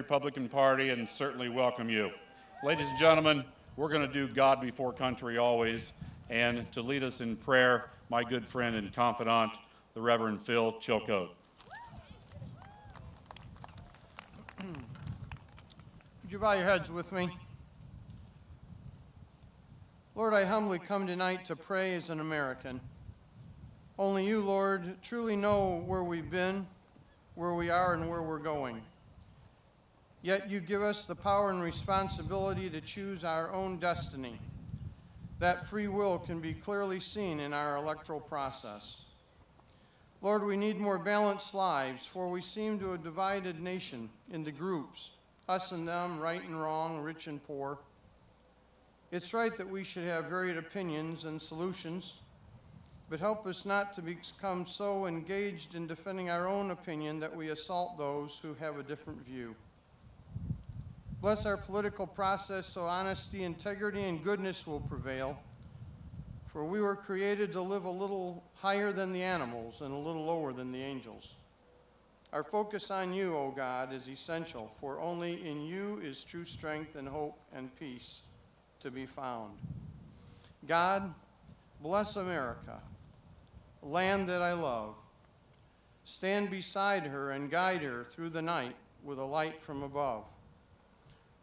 Republican Party and certainly welcome you. Ladies and gentlemen, we're going to do God before country always, and to lead us in prayer, my good friend and confidant, the Reverend Phil Chilcote. Would you bow your heads with me? Lord, I humbly come tonight to pray as an American. Only you, Lord, truly know where we've been, where we are, and where we're going. Yet you give us the power and responsibility to choose our own destiny. That free will can be clearly seen in our electoral process. Lord, we need more balanced lives, for we seem to a divided nation into groups, us and them, right and wrong, rich and poor. It's right that we should have varied opinions and solutions, but help us not to become so engaged in defending our own opinion that we assault those who have a different view. Bless our political process so honesty, integrity, and goodness will prevail, for we were created to live a little higher than the animals and a little lower than the angels. Our focus on you, O God, is essential, for only in you is true strength and hope and peace to be found. God, bless America, a land that I love. Stand beside her and guide her through the night with a light from above.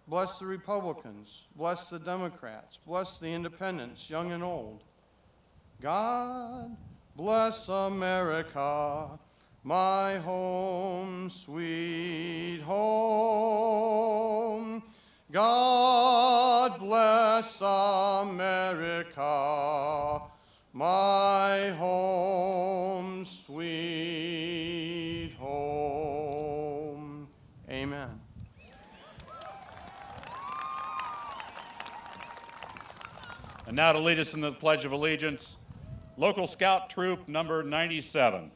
Bless the Republicans, bless the Democrats, bless the independents, young and old. God, bless America, my home, sweet home. God bless America, my home, sweet home. Amen. And now to lead us in the Pledge of Allegiance, Local Scout Troop number 97.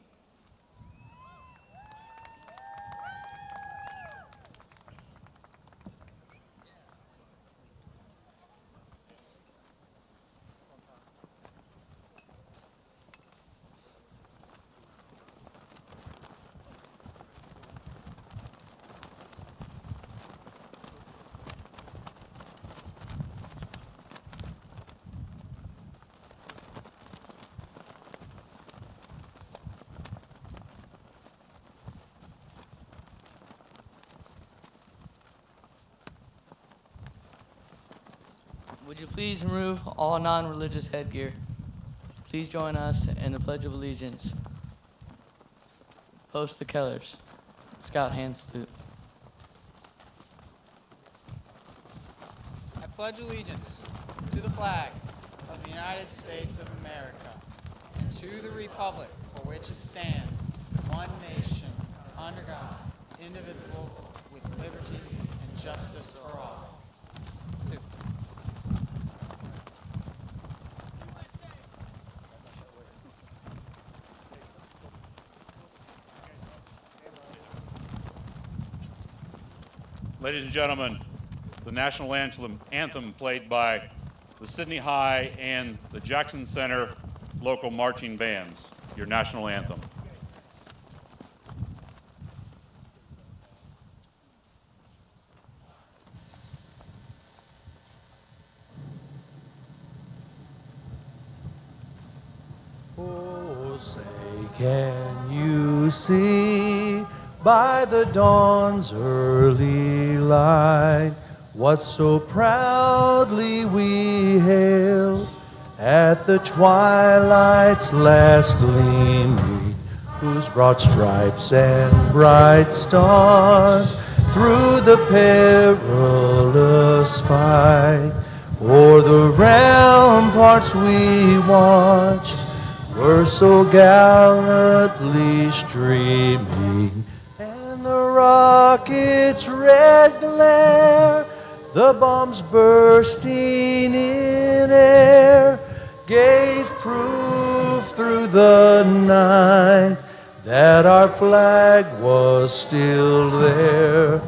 Would you please remove all non-religious headgear? Please join us in the Pledge of Allegiance. Post the colors. Scout hand salute. I pledge allegiance to the flag of the United States of America and to the republic for which it stands, one nation, under God, indivisible, with liberty and justice for all. Ladies and gentlemen, the national anthem played by the Sidney High and the Jackson Center local marching bands, your national anthem. Oh, say, can you see by the dawn's early light what so proudly we hailed at the twilight's last gleaming, whose broad stripes and bright stars through the perilous fight o'er the ramparts we watched were so gallantly streaming, and the rocket's red glare, the bombs bursting in air, gave proof through the night that our flag was still there.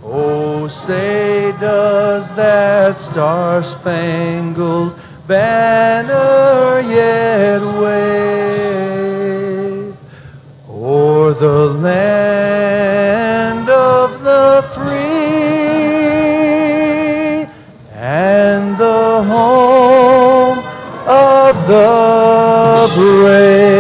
Oh, say, does that star-spangled banner yet wave o'er the land of the the free and the home of the brave.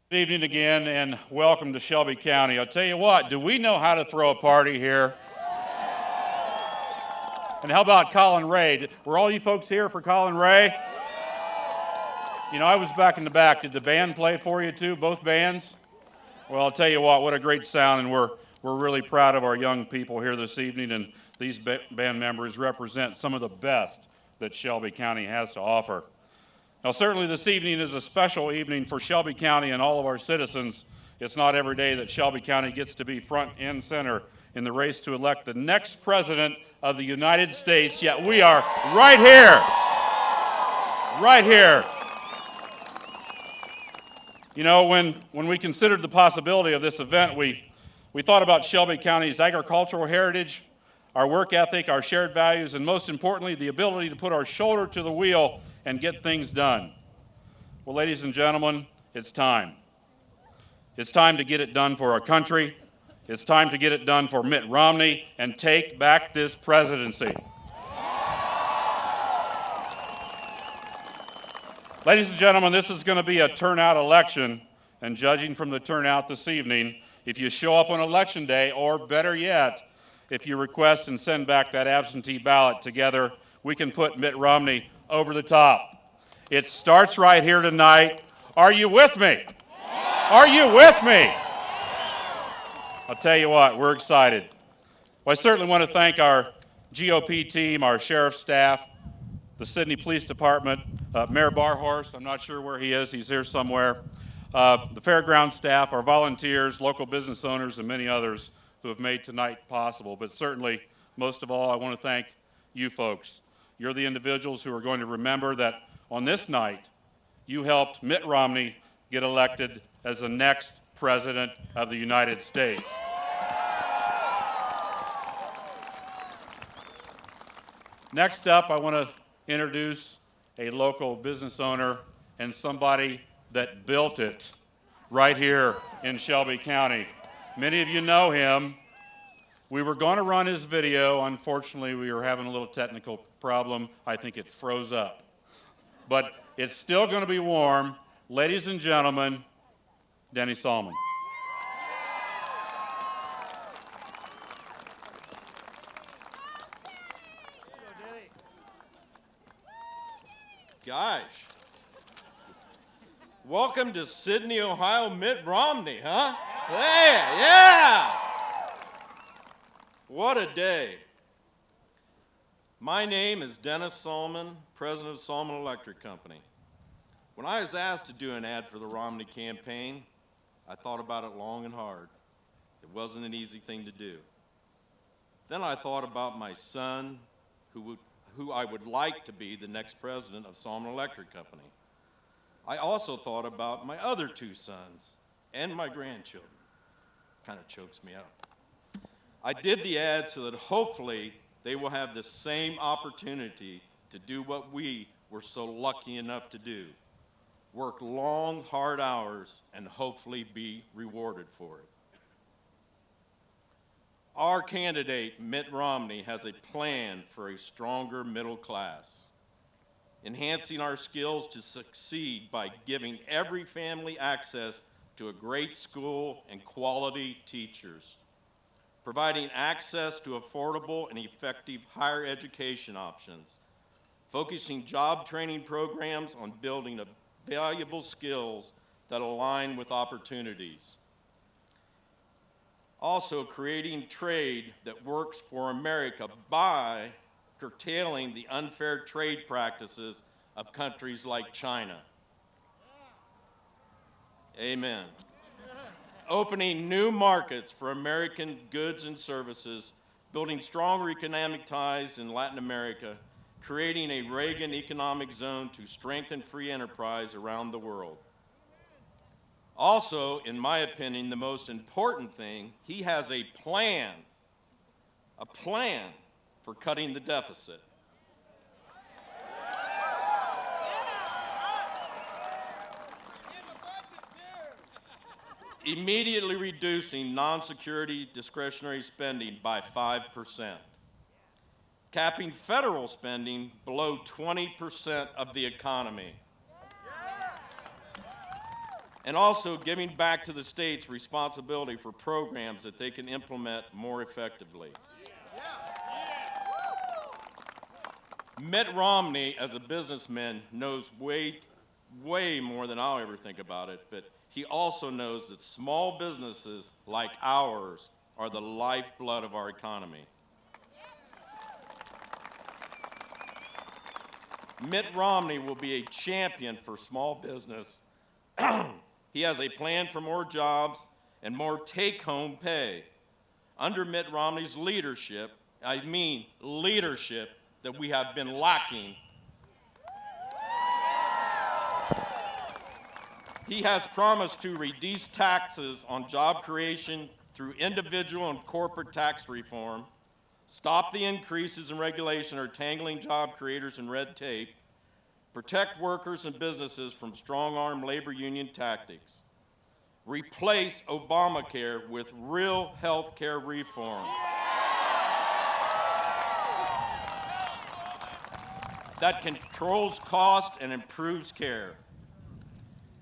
Good evening again, and welcome to Shelby County. I'll tell you what, do we know how to throw a party here? And how about Colin Ray? Were all you folks here for Colin Ray? You know, I was back in the back. Did the band play for you too, both bands? Well, I'll tell you what a great sound, and we're really proud of our young people here this evening, and these band members represent some of the best that Shelby County has to offer. Now, certainly this evening is a special evening for Shelby County and all of our citizens. It's not every day that Shelby County gets to be front and center in the race to elect the next president of the United States, yet we are right here. Right here. You know, when we considered the possibility of this event, we thought about Shelby County's agricultural heritage, our work ethic, our shared values, and most importantly, the ability to put our shoulder to the wheel and get things done. Well, ladies and gentlemen, it's time. It's time to get it done for our country. It's time to get it done for Mitt Romney and take back this presidency. Ladies and gentlemen, this is going to be a turnout election, and judging from the turnout this evening, if you show up on election day, or better yet, if you request and send back that absentee ballot together, we can put Mitt Romney over the top. It starts right here tonight. Are you with me? Are you with me? I'll tell you what, we're excited. Well, I certainly want to thank our GOP team, our sheriff's staff, the Sidney Police Department, Mayor Barhorst, I'm not sure where he is, he's here somewhere, the fairground staff, our volunteers, local business owners, and many others who have made tonight possible. But certainly, most of all, I want to thank you folks. You're the individuals who are going to remember that on this night, you helped Mitt Romney get elected as the next president of the United States. Next up, I want to introduce a local business owner and somebody that built it right here in Shelby County. Many of you know him. We were going to run his video. Unfortunately, we were having a little technical problem. I think it froze up. But it's still going to be warm. Ladies and gentlemen, Denny Salmon. Gosh. Welcome to Sidney, Ohio, Mitt Romney, huh? Hey, yeah! What a day. My name is Dennis Salmon, president of Salmon Electric Company. When I was asked to do an ad for the Romney campaign, I thought about it long and hard. It wasn't an easy thing to do. Then I thought about my son, who I would like to be the next president of Salmon Electric Company. I also thought about my other two sons and my grandchildren. Kind of chokes me up. I did the ad so that hopefully they will have the same opportunity to do what we were so lucky enough to do. Work long, hard hours and hopefully be rewarded for it. Our candidate, Mitt Romney, has a plan for a stronger middle class, enhancing our skills to succeed by giving every family access to a great school and quality teachers, providing access to affordable and effective higher education options, focusing job training programs on building valuable skills that align with opportunities. Also creating trade that works for America by curtailing the unfair trade practices of countries like China. Amen. opening new markets for American goods and services, building stronger economic ties in Latin America, creating a Reagan economic zone to strengthen free enterprise around the world. Also, in my opinion, the most important thing, he has a plan for cutting the deficit. Immediately reducing non-security discretionary spending by 5%, capping federal spending below 20% of the economy, and also giving back to the states responsibility for programs that they can implement more effectively. Mitt Romney, as a businessman, knows way more than I'll ever think about it, but he also knows that small businesses like ours are the lifeblood of our economy. Mitt Romney will be a champion for small business. He has a plan for more jobs and more take-home pay. Under Mitt Romney's leadership, I mean leadership that we have been lacking, he has promised to reduce taxes on job creation through individual and corporate tax reform, stop the increases in regulation or tangling job creators in red tape, protect workers and businesses from strong-arm labor union tactics, replace Obamacare with real health care reform that controls cost and improves care.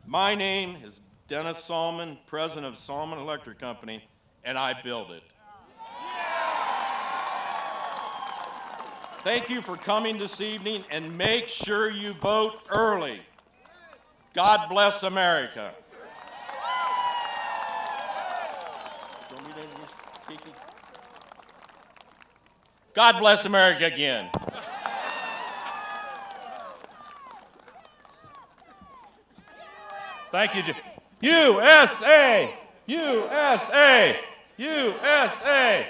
My name is Dennis Salmon, president of Salmon Electric Company, and I build it. Thank you for coming this evening, and make sure you vote early. God bless America. God bless America again. Thank you. USA! USA! USA!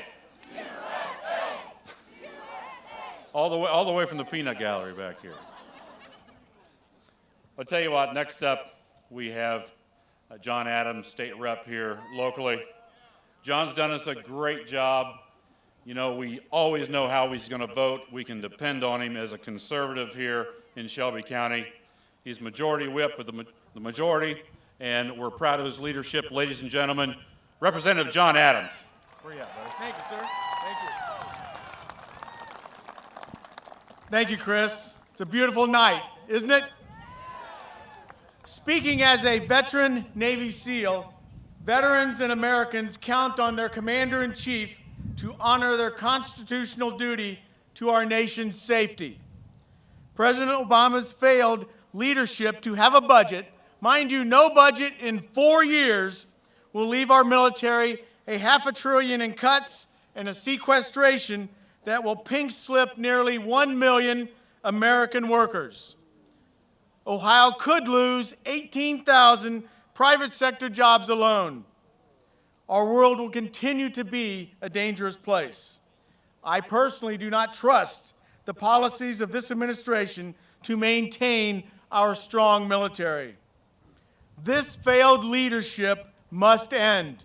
All the way from the peanut gallery back here. I'll tell you what, next up we have John Adams, state rep here locally. John's done us a great job. You know, we always know how he's going to vote. We can depend on him as a conservative here in Shelby County. He's majority whip with the majority, and we're proud of his leadership. Ladies and gentlemen, Representative John Adams. Where you at, buddy? Thank you, sir. Thank you. Thank you, Chris. It's a beautiful night, isn't it? Speaking as a veteran Navy SEAL, veterans and Americans count on their commander-in-chief to honor their constitutional duty to our nation's safety. President Obama's failed leadership to have a budget, mind you, no budget in 4 years, will leave our military a $500 billion in cuts and a sequestration that will pink slip nearly 1 million American workers. Ohio could lose 18,000 private sector jobs alone. Our world will continue to be a dangerous place. I personally do not trust the policies of this administration to maintain our strong military. This failed leadership must end.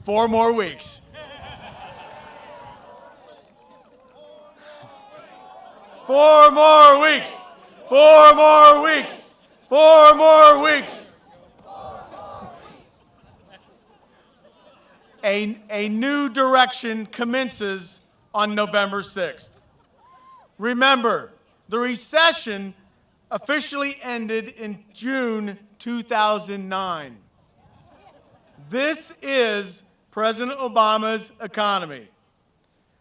4 more weeks. Four more weeks. 4 more weeks. 4 more weeks. A new direction commences on November 6th. Remember, the recession officially ended in June 2009. This is President Obama's economy.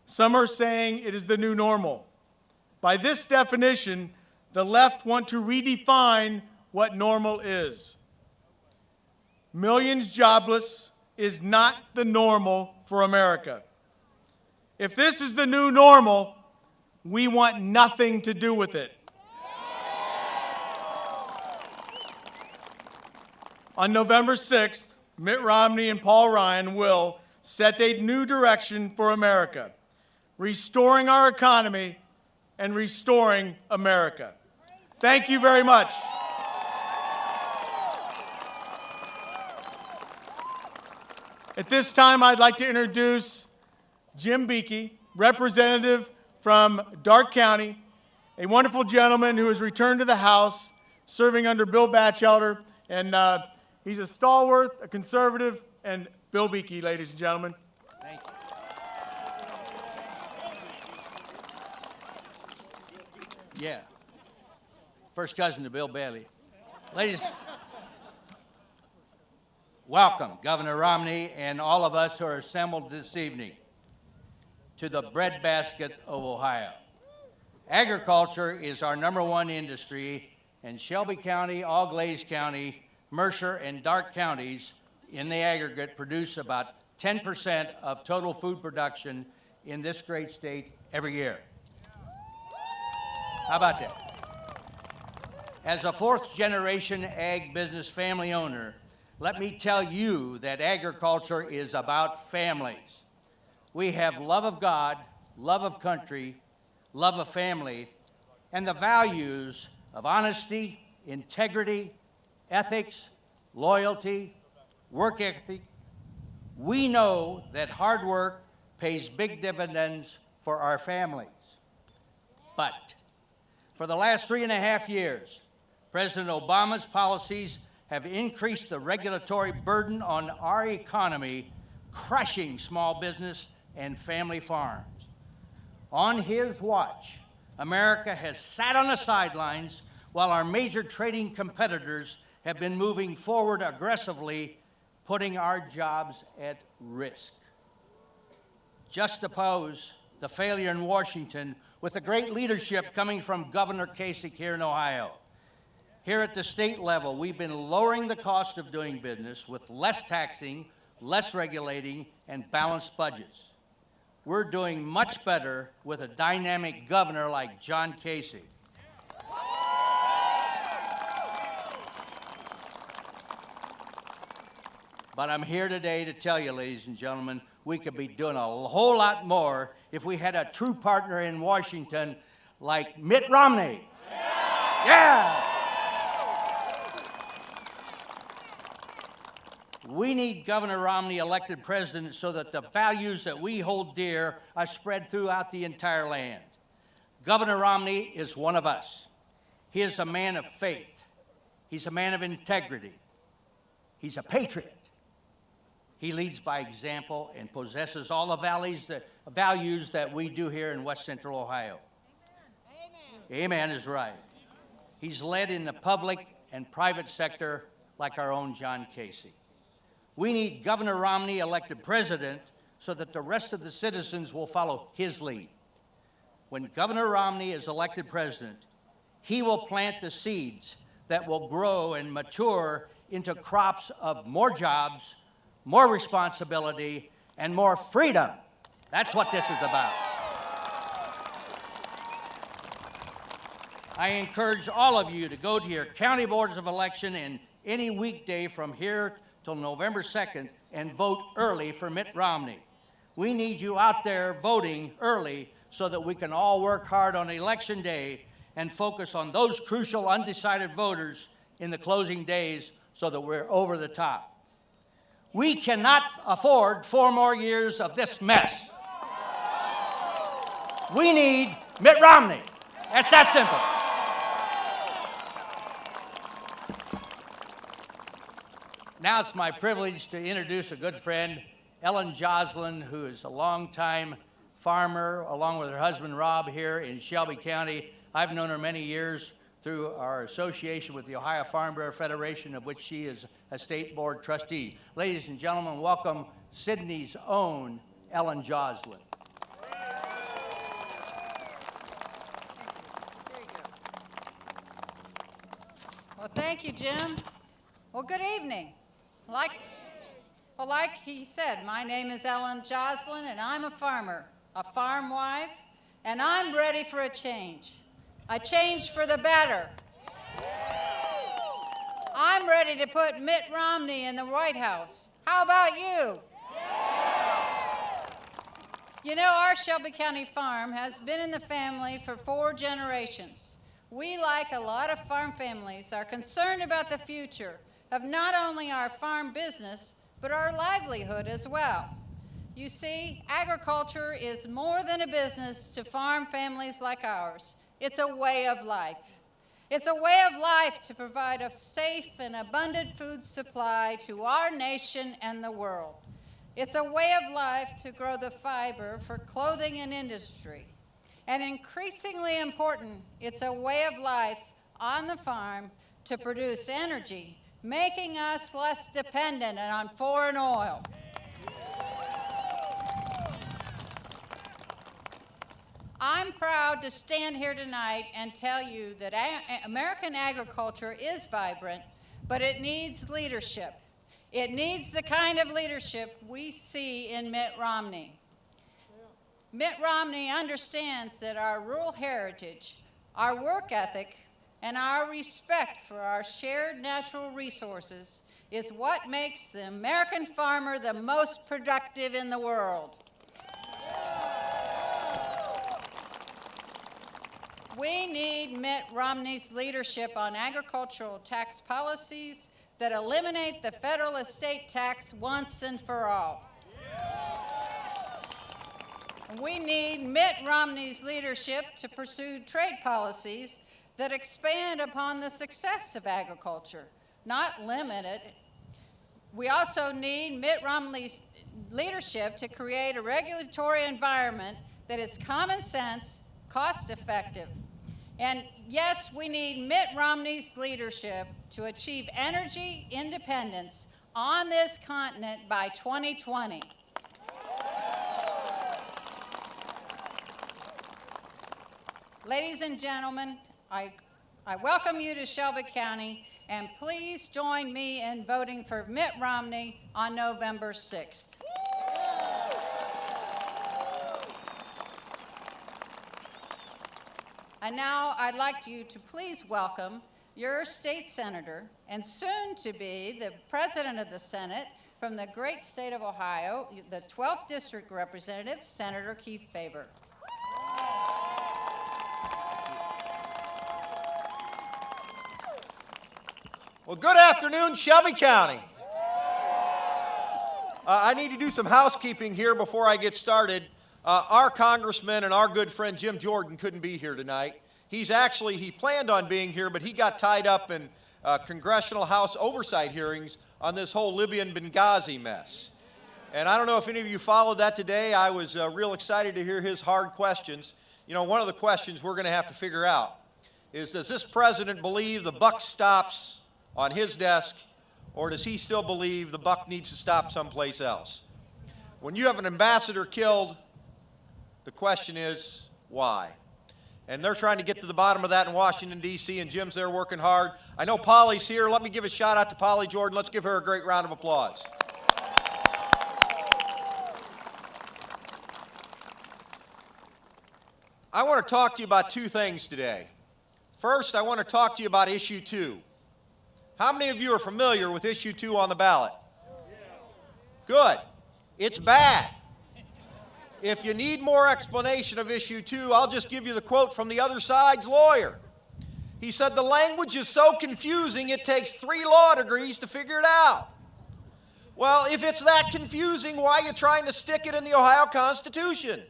Some are saying it is the new normal. By this definition, the left want to redefine what normal is. Millions jobless is not the normal for America. If this is the new normal, we want nothing to do with it. On November 6th, Mitt Romney and Paul Ryan will set a new direction for America, restoring our economy and restoring America. Thank you very much. At this time, I'd like to introduce Jim Beakey, representative from Darke County, a wonderful gentleman who has returned to the House, serving under Bill Batchelder, and he's a stalwart, a conservative, and Bill Beakey, ladies and gentlemen. Thank you. Yeah. First cousin to Bill Bailey. Ladies, welcome, Governor Romney and all of us who are assembled this evening to the breadbasket of Ohio. Agriculture is our #1 industry, and Shelby County, Auglaize County, Mercer, and Darke counties in the aggregate produce about 10% of total food production in this great state every year. How about that? As a fourth-generation ag business family owner, let me tell you that agriculture is about families. We have love of God, love of country, love of family, and the values of honesty, integrity, ethics, loyalty, work ethic. We know that hard work pays big dividends for our families. But for the last 3.5 years, President Obama's policies have increased the regulatory burden on our economy, crushing small business and family farms. On his watch, America has sat on the sidelines while our major trading competitors have been moving forward aggressively, putting our jobs at risk. Just oppose the failure in Washington with the great leadership coming from Governor Kasich here in Ohio. Here at the state level, we've been lowering the cost of doing business with less taxing, less regulating, and balanced budgets. We're doing much better with a dynamic governor like John Kasich. But I'm here today to tell you, ladies and gentlemen, we could be doing a whole lot more if we had a true partner in Washington like Mitt Romney. Yeah! We need Governor Romney elected president so that the values that we hold dear are spread throughout the entire land. Governor Romney is one of us. He is a man of faith. He's a man of integrity. He's a patriot. He leads by example and possesses all the values that we do here in West Central Ohio. Amen. Amen is right. He's led in the public and private sector like our own John Kasich. We need Governor Romney elected president so that the rest of the citizens will follow his lead. When Governor Romney is elected president, he will plant the seeds that will grow and mature into crops of more jobs, more responsibility, and more freedom. That's what this is about. I encourage all of you to go to your county boards of election in any weekday from here till November 2nd and vote early for Mitt Romney. We need you out there voting early so that we can all work hard on Election Day and focus on those crucial undecided voters in the closing days so that we're over the top. We cannot afford 4 more years of this mess. We need Mitt Romney. It's that simple. Now it's my privilege to introduce a good friend, Ellen Joslin, who is a longtime farmer, along with her husband, Rob, here in Shelby County. I've known her many years through our association with the Ohio Farm Bureau Federation, of which she is a state board trustee. Ladies and gentlemen, welcome Sidney's own Ellen Joslin. Well, thank you, Jim. Well, good evening. Like he said, my name is Ellen Joslin, and I'm a farmer, a farm wife, and I'm ready for a change for the better. I'm ready to put Mitt Romney in the White House. How about you? You know, our Shelby County farm has been in the family for 4 generations. We, like a lot of farm families, are concerned about the future of not only our farm business, but our livelihood as well. You see, agriculture is more than a business to farm families like ours. It's a way of life. It's a way of life to provide a safe and abundant food supply to our nation and the world. It's a way of life to grow the fiber for clothing and industry. And increasingly important, it's a way of life on the farm to produce energy, making us less dependent on foreign oil. I'm proud to stand here tonight and tell you that American agriculture is vibrant, but it needs leadership. It needs the kind of leadership we see in Mitt Romney. Mitt Romney understands that our rural heritage, our work ethic, and our respect for our shared natural resources is what makes the American farmer the most productive in the world. We need Mitt Romney's leadership on agricultural tax policies that eliminate the federal estate tax once and for all. We need Mitt Romney's leadership to pursue trade policies that expand upon the success of agriculture, not limit it. We also need Mitt Romney's leadership to create a regulatory environment that is common sense, cost-effective. And yes, we need Mitt Romney's leadership to achieve energy independence on this continent by 2020. Ladies and gentlemen, I welcome you to Shelby County, and please join me in voting for Mitt Romney on November 6th. And now I'd like you to please welcome your state senator and soon to be the president of the Senate from the great state of Ohio, the 12th District Representative, Senator Keith Faber. Well, good afternoon, Shelby County. I need to do some housekeeping here before I get started. Our congressman and our good friend Jim Jordan couldn't be here tonight. He planned on being here, but he got tied up in congressional House oversight hearings on this whole Libyan Benghazi mess. And I don't know if any of you followed that today. I was real excited to hear his hard questions. You know, one of the questions we're going to have to figure out is, does this president believe the buck stops on his desk, or does he still believe the buck needs to stop someplace else? When you have an ambassador killed, the question is, why? And they're trying to get to the bottom of that in Washington, D.C., and Jim's there working hard. I know Polly's here. Let me give a shout out to Polly Jordan. Let's give her a great round of applause. I want to talk to you about 2 things today. First, I want to talk to you about Issue 2. How many of you are familiar with Issue 2 on the ballot? Good. It's bad. If you need more explanation of Issue 2, I'll just give you the quote from the other side's lawyer. He said, the language is so confusing it takes 3 law degrees to figure it out. Well, if it's that confusing, why are you trying to stick it in the Ohio Constitution?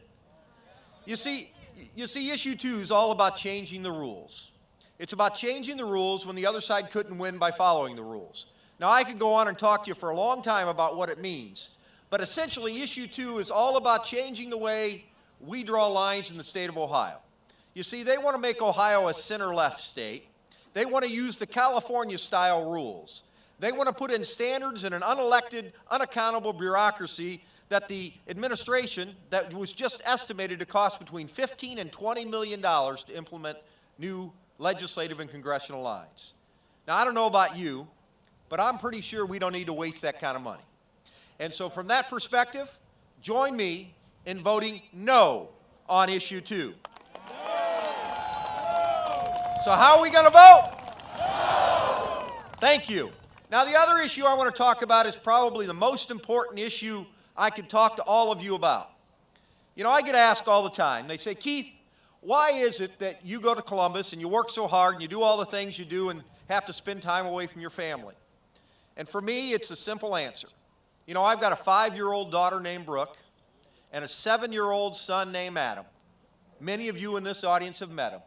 You see, Issue 2 is all about changing the rules. It's about changing the rules when the other side couldn't win by following the rules. Now, I could go on and talk to you for a long time about what it means. But essentially, Issue 2 is all about changing the way we draw lines in the state of Ohio. You see, they want to make Ohio a center-left state. They want to use the California-style rules. They want to put in standards and an unelected, unaccountable bureaucracy that the administration, that was just estimated to cost between $15 and $20 million to implement new legislative and congressional lines. Now, I don't know about you, but I'm pretty sure we don't need to waste that kind of money. And so from that perspective, join me in voting no on Issue 2. So how are we going to vote? No. Thank you. Now, the other issue I want to talk about is probably the most important issue I could talk to all of you about. You know, I get asked all the time. They say, Keith, why is it that you go to Columbus and you work so hard and you do all the things you do and have to spend time away from your family? And for me, it's a simple answer. You know, I've got a 5-year-old daughter named Brooke and a 7-year-old son named Adam. Many of you in this audience have met him.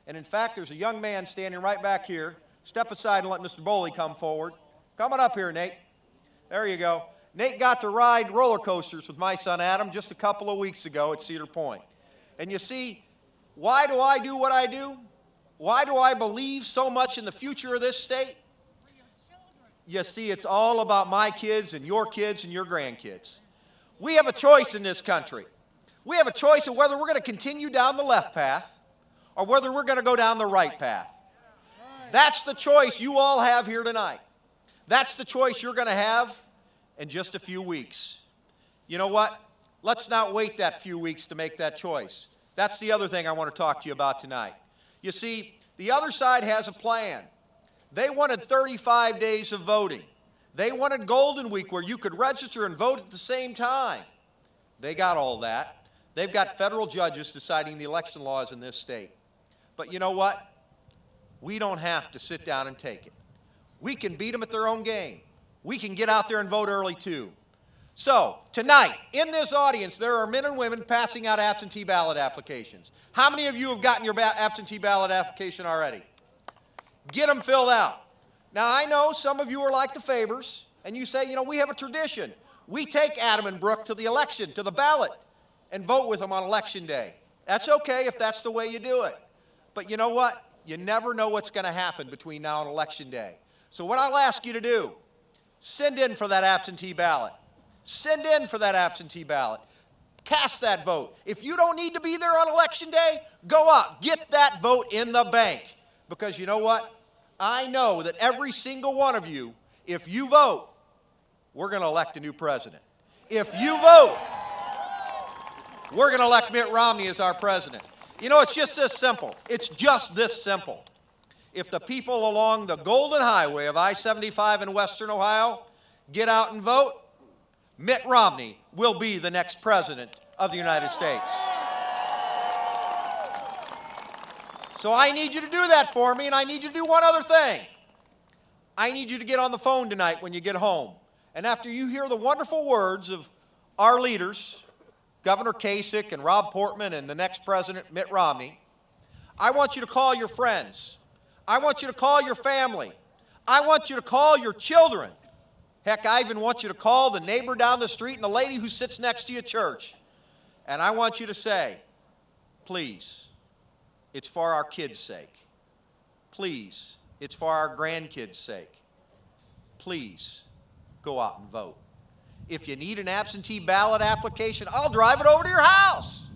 And in fact, there's a young man standing right back here. Step aside and let Mr. Boley come forward. Come on up here, Nate. There you go. Nate got to ride roller coasters with my son Adam just a couple of weeks ago at Cedar Point. And you see, why do I do what I do? Why do I believe so much in the future of this state? You see, it's all about my kids and your grandkids. We have a choice in this country. We have a choice of whether we're going to continue down the left path or whether we're going to go down the right path. That's the choice you all have here tonight. That's the choice you're going to have in just a few weeks. You know what? Let's not wait that few weeks to make that choice. That's the other thing I want to talk to you about tonight. You see, the other side has a plan. They wanted 35 days of voting. They wanted Golden Week where you could register and vote at the same time. They got all that. They've got federal judges deciding the election laws in this state. But you know what? We don't have to sit down and take it. We can beat them at their own game. We can get out there and vote early too. So, tonight, in this audience, there are men and women passing out absentee ballot applications. How many of you have gotten your absentee ballot application already? Get them filled out. Now, I know some of you are like the Favors, and you say, you know, we have a tradition. We take Adam and Brooke to the election, to the ballot, and vote with them on Election Day. That's okay if that's the way you do it. But you know what? You never know what's going to happen between now and Election Day. So what I'll ask you to do, send in for that absentee ballot. Send in for that absentee ballot. Cast that vote. If you don't need to be there on Election Day, go out. Get that vote in the bank. Because you know what? I know that every single one of you, if you vote, we're going to elect a new president. If you vote, we're going to elect Mitt Romney as our president. You know, it's just this simple. It's just this simple. If the people along the Golden Highway of I-75 in Western Ohio get out and vote, Mitt Romney will be the next president of the United States. So I need you to do that for me, and I need you to do one other thing. I need you to get on the phone tonight when you get home. And after you hear the wonderful words of our leaders, Governor Kasich and Rob Portman and the next president, Mitt Romney, I want you to call your friends. I want you to call your family. I want you to call your children. Heck, I even want you to call the neighbor down the street and the lady who sits next to you at church. And I want you to say, please, it's for our kids' sake. Please, it's for our grandkids' sake. Please, go out and vote. If you need an absentee ballot application, I'll drive it over to your house.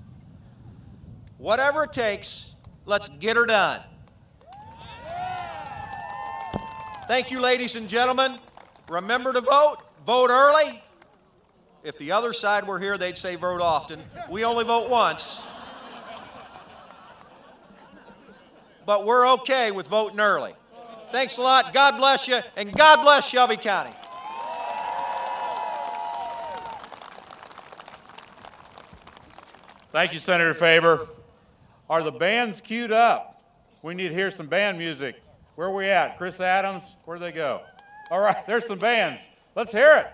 Whatever it takes, let's get her done. Thank you, ladies and gentlemen. Remember to vote. Vote early. If the other side were here, they'd say vote often. We only vote once. But we're okay with voting early. Thanks a lot. God bless you, and God bless Shelby County. Thank you, Senator Faber. Are the bands queued up? We need to hear some band music. Where are we at? Chris Adams? Where'd they go? All right, there's some bands. Let's hear it.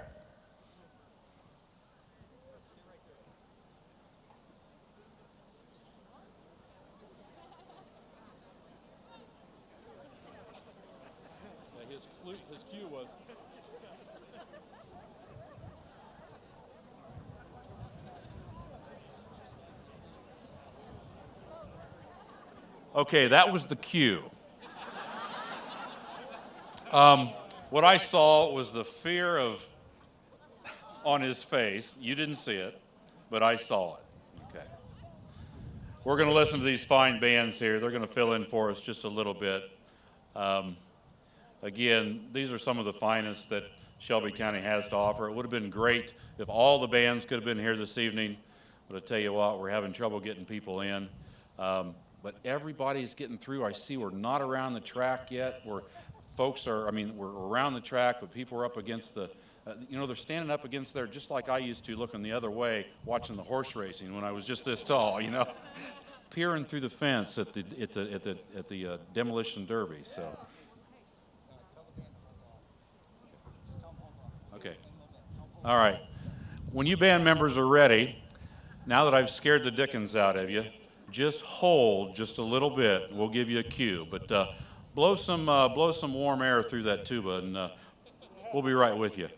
His cue was. Okay, that was the cue. What I saw was the fear on his face. You didn't see it, but I saw it. Okay. We're going to listen to these fine bands here. They're going to fill in for us just a little bit. Again, these are some of the finest that Shelby County has to offer. It would have been great if all the bands could have been here this evening, but I tell you what, we're having trouble getting people in. But everybody's getting through. I see we're not around the track yet. folks are, I mean, we're around the track, but people are up against the, they're standing up against there just like I used to, looking the other way, watching the horse racing when I was just this tall, peering through the fence at the demolition derby. So, okay, all right. When you band members are ready, now that I've scared the dickens out of you, just hold just a little bit. We'll give you a cue, but blow some warm air through that tuba, and we'll be right with you.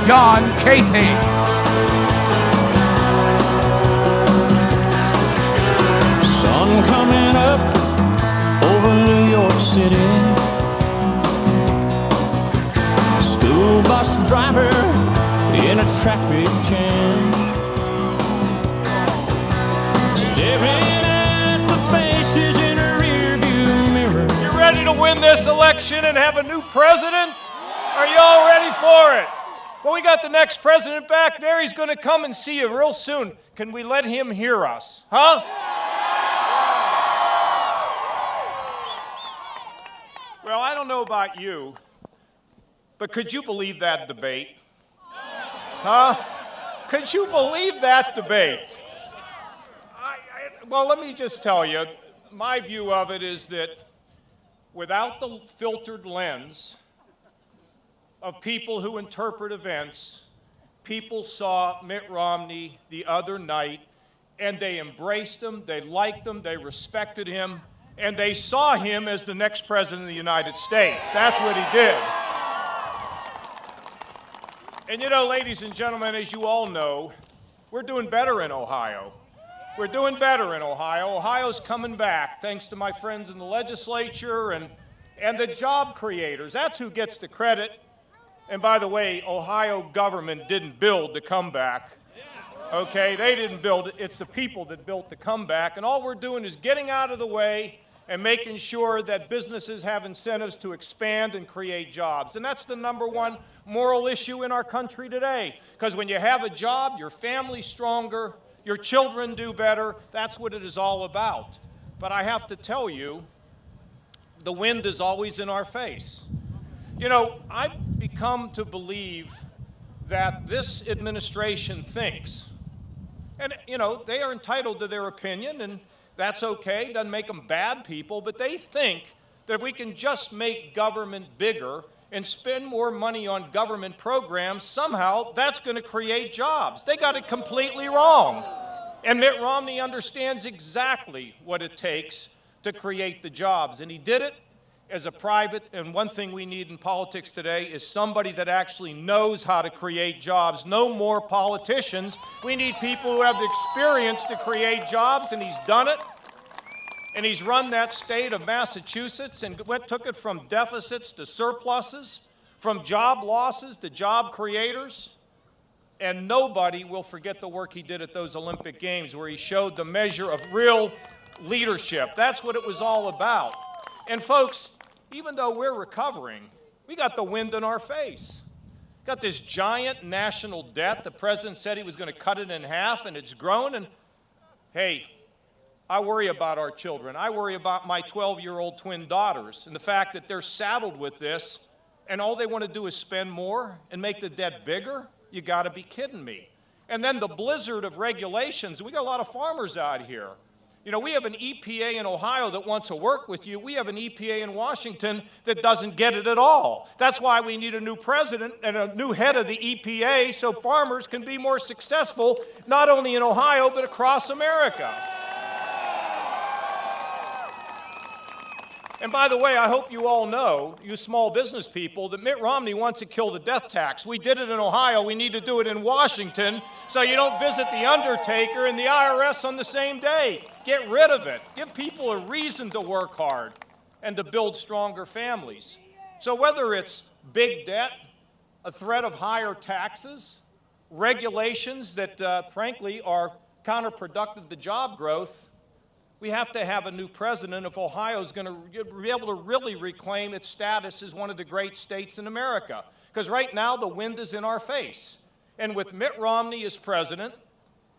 John Kasich. Sun coming up over New York City. School bus driver in a traffic jam. Staring at the faces in a rearview mirror. You ready to win this election and have a new president? Are you all ready for it? Well, we got the next president back there. He's going to come and see you real soon. Can we let him hear us? Huh? Well, I don't know about you, but could you believe that debate? Huh? Could you believe that debate? Well, let me just tell you, my view of it is that without the filtered lens of people who interpret events, people saw Mitt Romney the other night, and they embraced him, they liked him, they respected him, and they saw him as the next president of the United States. That's what he did. And ladies and gentlemen, as you all know, we're doing better in Ohio. We're doing better in Ohio. Ohio's coming back, thanks to my friends in the legislature and the job creators. That's who gets the credit. And by the way, Ohio government didn't build the comeback. Okay, they didn't build it. It's the people that built the comeback. And all we're doing is getting out of the way and making sure that businesses have incentives to expand and create jobs. And that's the number one moral issue in our country today. Because when you have a job, your family's stronger, your children do better. That's what it is all about. But I have to tell you, the wind is always in our face. I've become to believe that this administration thinks, and, they are entitled to their opinion, and that's okay, doesn't make them bad people, but they think that if we can just make government bigger and spend more money on government programs, somehow that's going to create jobs. They got it completely wrong. And Mitt Romney understands exactly what it takes to create the jobs, and he did it as a private, and one thing we need in politics today is somebody that actually knows how to create jobs. No more politicians. We need people who have the experience to create jobs, and he's done it. And he's run that state of Massachusetts and took it from deficits to surpluses, from job losses to job creators. And nobody will forget the work he did at those Olympic Games where he showed the measure of real leadership. That's what it was all about. And folks, even though we're recovering, we got the wind in our face. Got this giant national debt. The president said he was going to cut it in half, and it's grown. And hey, I worry about our children. I worry about my 12-year-old twin daughters and the fact that they're saddled with this, and all they want to do is spend more and make the debt bigger. You got to be kidding me. And then the blizzard of regulations. We got a lot of farmers out here. We have an EPA in Ohio that wants to work with you. We have an EPA in Washington that doesn't get it at all. That's why we need a new president and a new head of the EPA so farmers can be more successful, not only in Ohio, but across America. And by the way, I hope you all know, you small business people, that Mitt Romney wants to kill the death tax. We did it in Ohio. We need to do it in Washington so you don't visit the undertaker and the IRS on the same day. Get rid of it. Give people a reason to work hard and to build stronger families. So whether it's big debt, a threat of higher taxes, regulations that, frankly, are counterproductive to job growth, we have to have a new president if Ohio is going to be able to really reclaim its status as one of the great states in America. Because right now, the wind is in our face. And with Mitt Romney as president,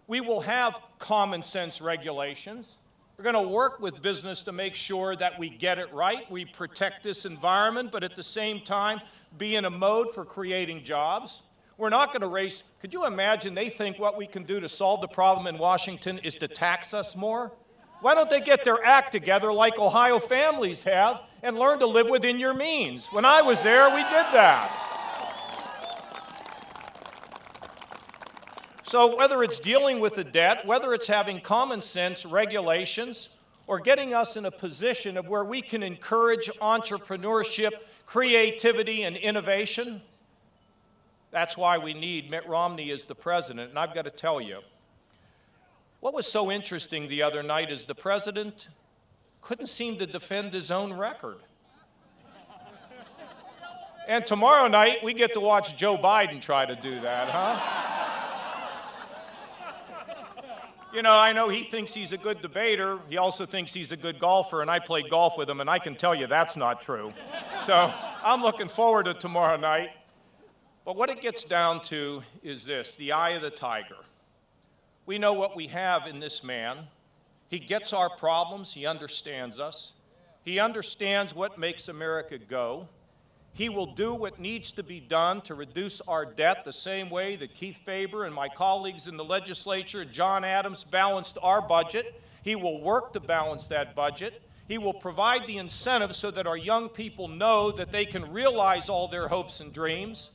we will have common sense regulations. We're going to work with business to make sure that we get it right, we protect this environment, but at the same time, be in a mode for creating jobs. We're not going to raise, could you imagine they think what we can do to solve the problem in Washington is to tax us more? Why don't they get their act together like Ohio families have and learn to live within your means? When I was there, we did that. So whether it's dealing with the debt, whether it's having common sense regulations, or getting us in a position of where we can encourage entrepreneurship, creativity, and innovation, that's why we need Mitt Romney as the president. And I've got to tell you, what was so interesting the other night is the president couldn't seem to defend his own record. And tomorrow night, we get to watch Joe Biden try to do that, huh? You know, I know he thinks he's a good debater. He also thinks he's a good golfer, and I played golf with him, and I can tell you that's not true. So I'm looking forward to tomorrow night. But what it gets down to is this, the eye of the tiger. We know what we have in this man. He gets our problems. He understands us. He understands what makes America go. He will do what needs to be done to reduce our debt the same way that Keith Faber and my colleagues in the legislature, John Adams, balanced our budget. He will work to balance that budget. He will provide the incentives so that our young people know that they can realize all their hopes and dreams.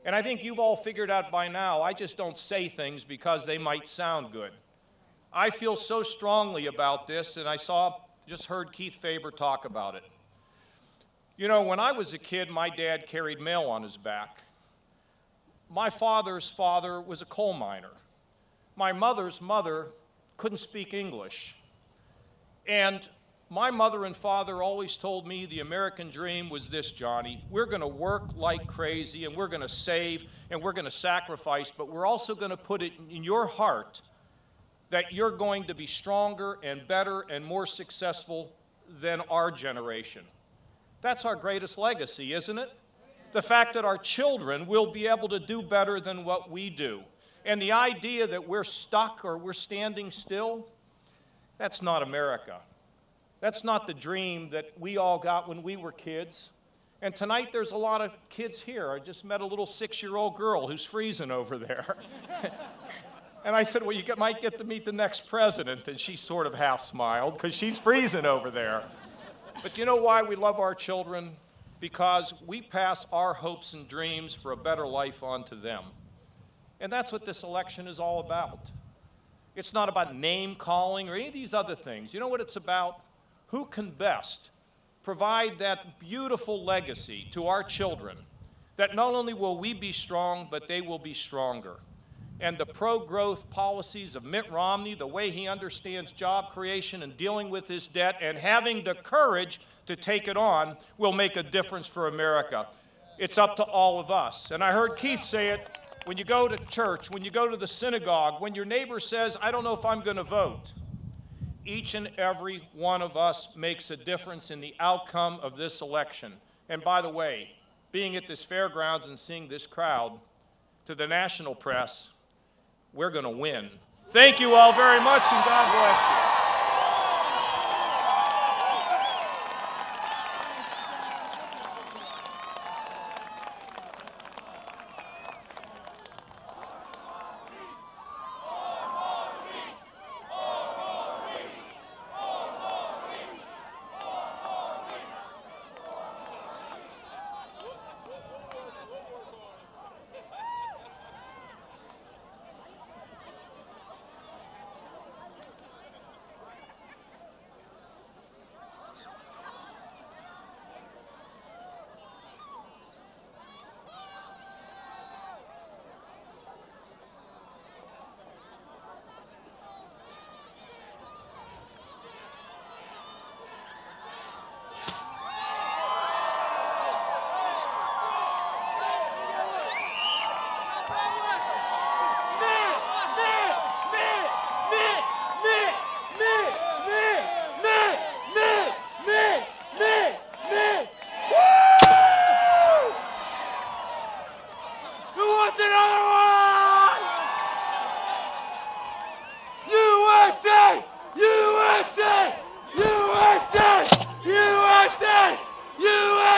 And I think you've all figured out by now, I just don't say things because they might sound good. I feel so strongly about this, and I just heard Keith Faber talk about it. You know, when I was a kid, my dad carried mail on his back. My father's father was a coal miner. My mother's mother couldn't speak English. And my mother and father always told me the American dream was this, Johnny. We're going to work like crazy, and we're going to save, and we're going to sacrifice, but we're also going to put it in your heart that you're going to be stronger and better and more successful than our generation. That's our greatest legacy, isn't it? The fact that our children will be able to do better than what we do. And the idea that we're stuck or we're standing still, that's not America. That's not the dream that we all got when we were kids. And tonight there's a lot of kids here. I just met a little 6-year-old girl who's freezing over there. And I said, well, you might get to meet the next president. And she sort of half smiled because she's freezing over there. But you know why we love our children? Because we pass our hopes and dreams for a better life on to them. And that's what this election is all about. It's not about name calling or any of these other things. You know what it's about? Who can best provide that beautiful legacy to our children that not only will we be strong, but they will be stronger. And the pro-growth policies of Mitt Romney, the way he understands job creation and dealing with his debt and having the courage to take it on will make a difference for America. It's up to all of us. And I heard Keith say it, when you go to church, when you go to the synagogue, when your neighbor says, I don't know if I'm going to vote, each and every one of us makes a difference in the outcome of this election. And by the way, being at this fairgrounds and seeing this crowd, to the national press, we're going to win. Thank you all very much, and God bless you.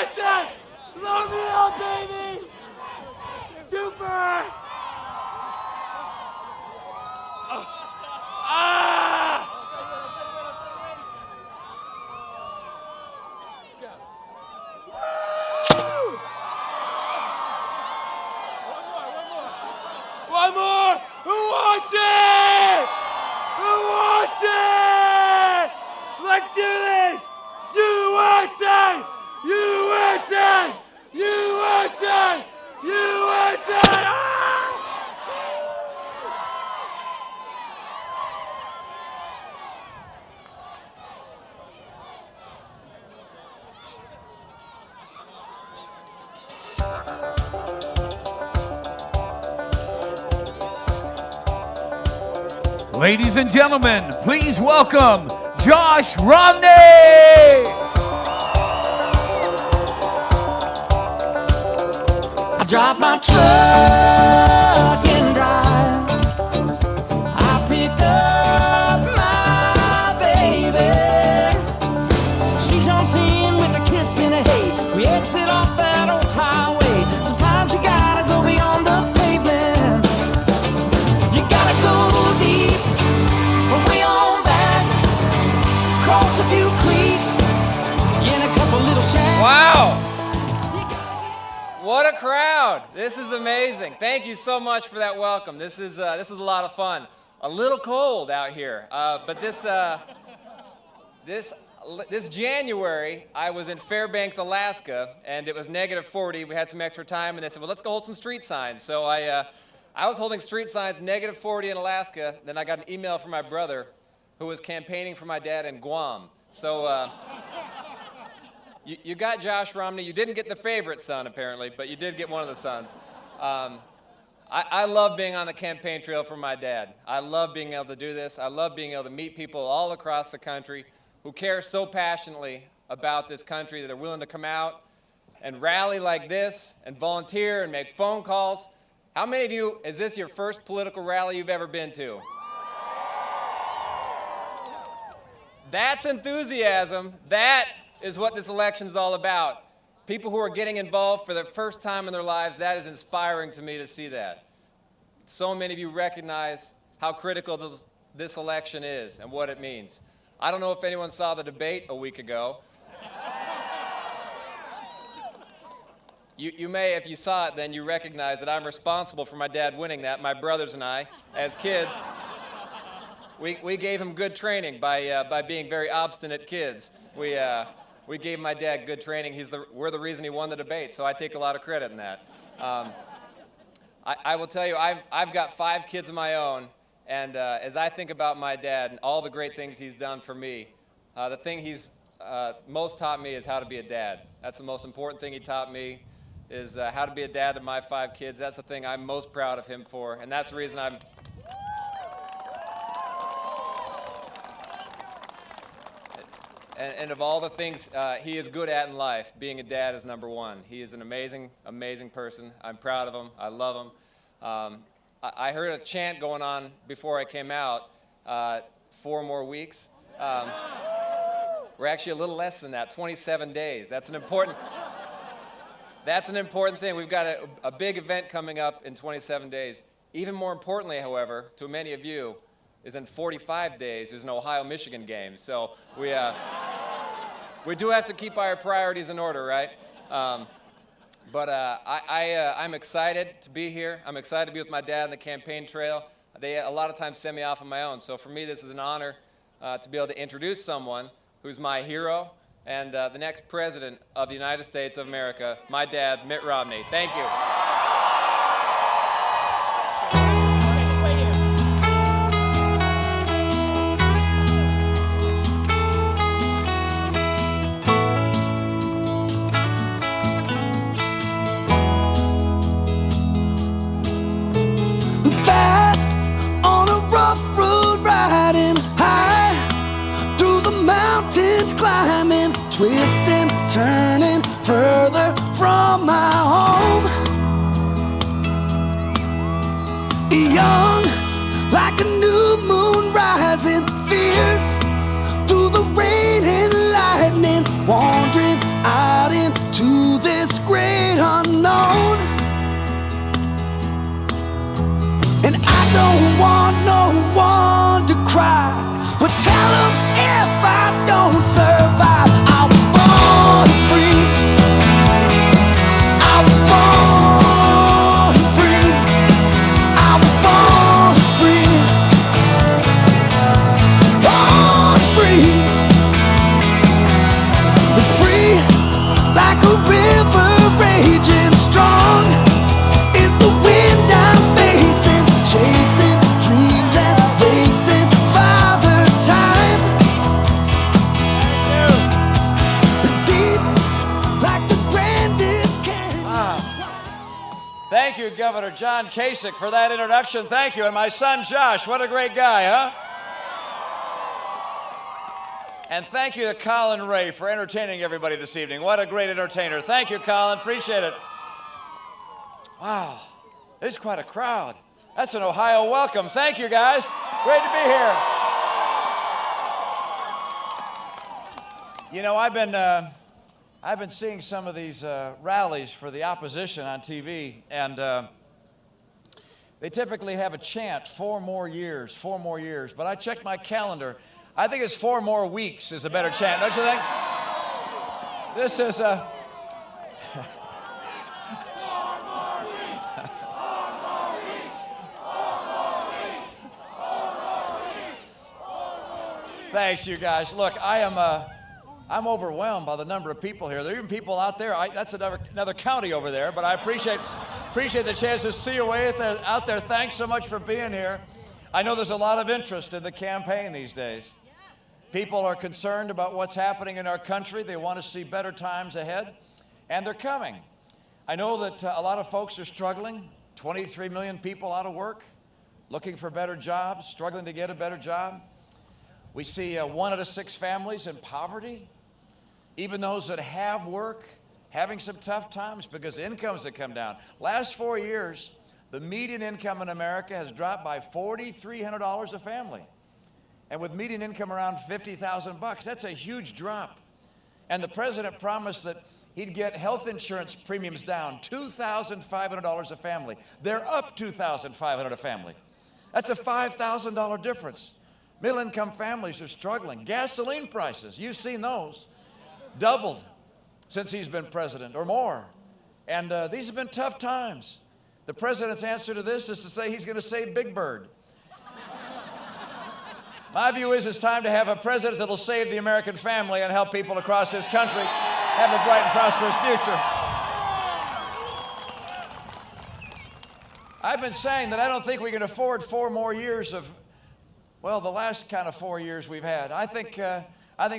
USA! Love me up, baby! Super! One more! Who wants it? Who wants it? Let's do this! USA! USA! USA! USA! Ah! Ladies and gentlemen, please welcome Josh Romney! I drive my truck and drive. I pick up my baby. She jumps in with a kiss and a hey. We exit off that old highway. Sometimes you gotta go beyond the pavement. You gotta go deep, way on back. Cross a few creeks, in a couple little shacks. Wow! What a crowd! This is amazing. Thank you so much for that welcome. This is a lot of fun. A little cold out here, but this January I was in Fairbanks, Alaska, and it was -40. We had some extra time, and they said, "Well, let's go hold some street signs." So I was holding street signs -40 in Alaska. Then I got an email from my brother, who was campaigning for my dad in Guam. So. You got Josh Romney. You didn't get the favorite son, apparently, but you did get one of the sons. I love being on the campaign trail for my dad. I love being able to do this. I love being able to meet people all across the country who care so passionately about this country that they're willing to come out and rally like this and volunteer and make phone calls. How many of you, is this your first political rally you've ever been to? That's enthusiasm. That is what this election is all about. People who are getting involved for the first time in their lives, that is inspiring to me to see that. So many of you recognize how critical this election is and what it means. I don't know if anyone saw the debate a week ago. You may, if you saw it, then you recognize that I'm responsible for my dad winning that. My brothers and I, as kids, we gave him good training by being very obstinate kids. We gave my dad good training. We're the reason he won the debate, so I take a lot of credit in that. I will tell you, I've got 5 kids of my own, and as I think about my dad and all the great things he's done for me, the thing he's most taught me is how to be a dad. That's the most important thing he taught me, is how to be a dad to my 5 kids. That's the thing I'm most proud of him for, and that's the reason I'm... And of all the things he is good at in life, being a dad is number one. He is an amazing, amazing person. I'm proud of him. I love him. I heard a chant going on before I came out, 4 more weeks. We're actually a little less than that, 27 days. That's an important thing. We've got a big event coming up in 27 days. Even more importantly, however, to many of you, is in 45 days, there's an Ohio-Michigan game. So we do have to keep our priorities in order, right? But I'm excited to be here. I'm excited to be with my dad on the campaign trail. They a lot of times send me off on my own. So for me, this is an honor to be able to introduce someone who's my hero and the next president of the United States of America, my dad, Mitt Romney. Thank you. Climbing, twisting, turning further from my home. Thank you, Governor John Kasich, for that introduction. Thank you. And my son, Josh, what a great guy, huh? And thank you to Colin Ray for entertaining everybody this evening. What a great entertainer. Thank you, Colin. Appreciate it. Wow, this is quite a crowd. That's an Ohio welcome. Thank you, guys. Great to be here. You know, I've been seeing some of these rallies for the opposition on TV, and they typically have a chant, 4 more years, 4 more years. But I checked my calendar. I think it's 4 more weeks is a better chant, don't you think? This is a... Thanks, you guys. Look, I'm overwhelmed by the number of people here. There are even people out there. That's another county over there, but I appreciate the chance to see you out there. Thanks so much for being here. I know there's a lot of interest in the campaign these days. People are concerned about what's happening in our country. They want to see better times ahead, and they're coming. I know that a lot of folks are struggling. 23 million people out of work, looking for better jobs, struggling to get a better job. We see 1 out of 6 families in poverty. Even those that have work, having some tough times because incomes have come down. Last 4 years, the median income in America has dropped by $4,300 a family. And with median income around $50,000, that's a huge drop. And the president promised that he'd get health insurance premiums down $2,500 a family. They're up $2,500 a family. That's a $5,000 difference. Middle-income families are struggling. Gasoline prices, you've seen those, doubled since he's been president or more. And these have been tough times. The president's answer to this is to say he's going to save Big Bird. My view is it's time to have a president that will save the American family and help people across this country have a bright and prosperous future. I've been saying that I don't think we can afford 4 more years of, well, the last kind of 4 years we've had. I think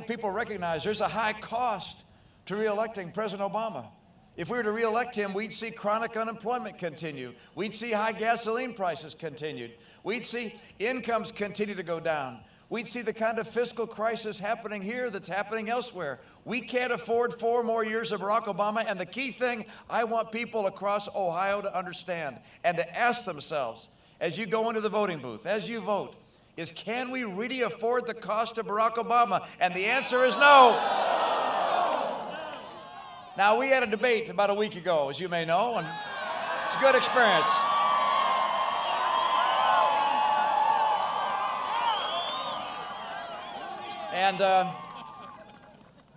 people recognize there's a high cost to re-electing President Obama. If we were to re-elect him, we'd see chronic unemployment continue. We'd see high gasoline prices continued. We'd see incomes continue to go down. We'd see the kind of fiscal crisis happening here that's happening elsewhere. We can't afford 4 more years of Barack Obama. And the key thing I want people across Ohio to understand and to ask themselves as you go into the voting booth, as you vote, is can we really afford the cost of Barack Obama? And the answer is no. Now, we had a debate about a week ago, as you may know, and it's a good experience. And